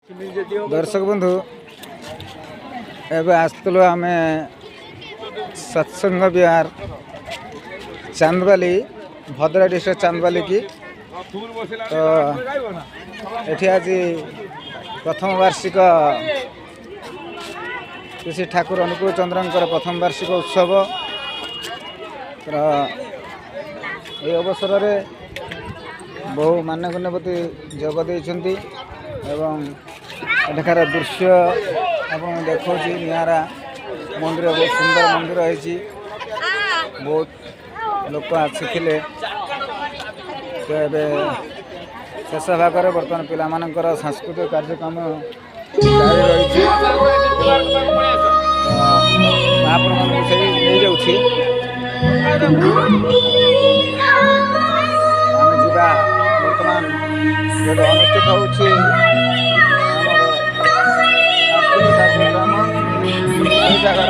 दर्शक बंधु एवं आसलु आम सत्संग विहार चांदवाली भद्रा डिस्ट्रिक्ट चांदवाली की तो ये आज प्रथम वार्षिक श्री ठाकुर अनुकूल चंद्र प्रथम वार्षिक उत्सव ये अवसर में बहु मान्यगण्यपति जोगदे एवं एठार दृश्य आपन देखो निरा मंदिर बहुत सुंदर मंदिर है बहुत लोक आसीथिले तो ये शेष भाग में बर्तमान पिलामानंकर सांस्कृतिक कार्यक्रम जारी रही महाप्रभु से नहीं जाऊँगी बर्तमान जो अनुष्ठित होची जगार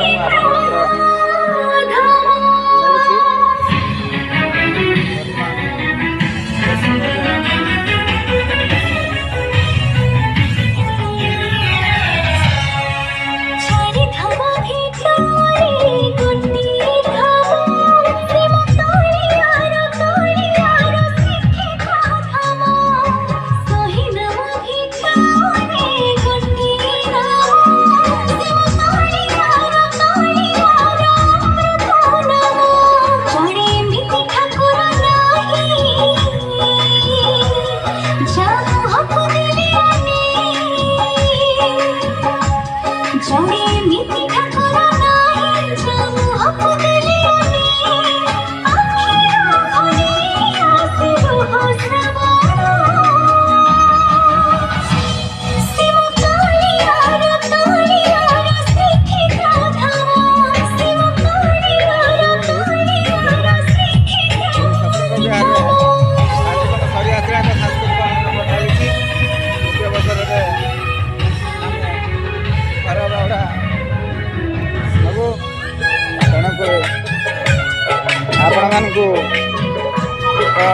आपण मानकु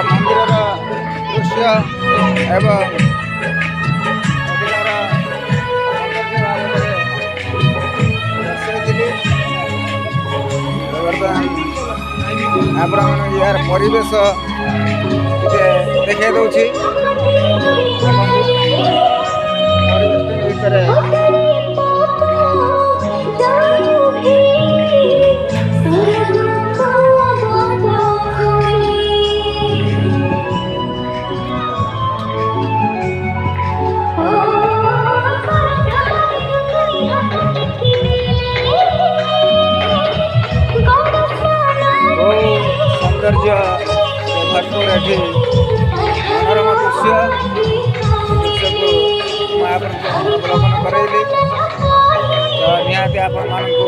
मंदिर दृश्य एवं आपण यार परिवेश देखे दूसरी सौंदर्य भरपूर ये मनोरम दृश्य को अवलोकन करैली तो निहाती आपण मानकु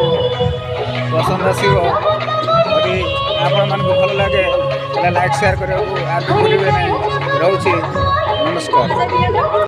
पसंद आसीबो यदि आपण मानकु भल लागे लाइक शेयर करबो आ भूलिबे नै रहउछि नमस्कार।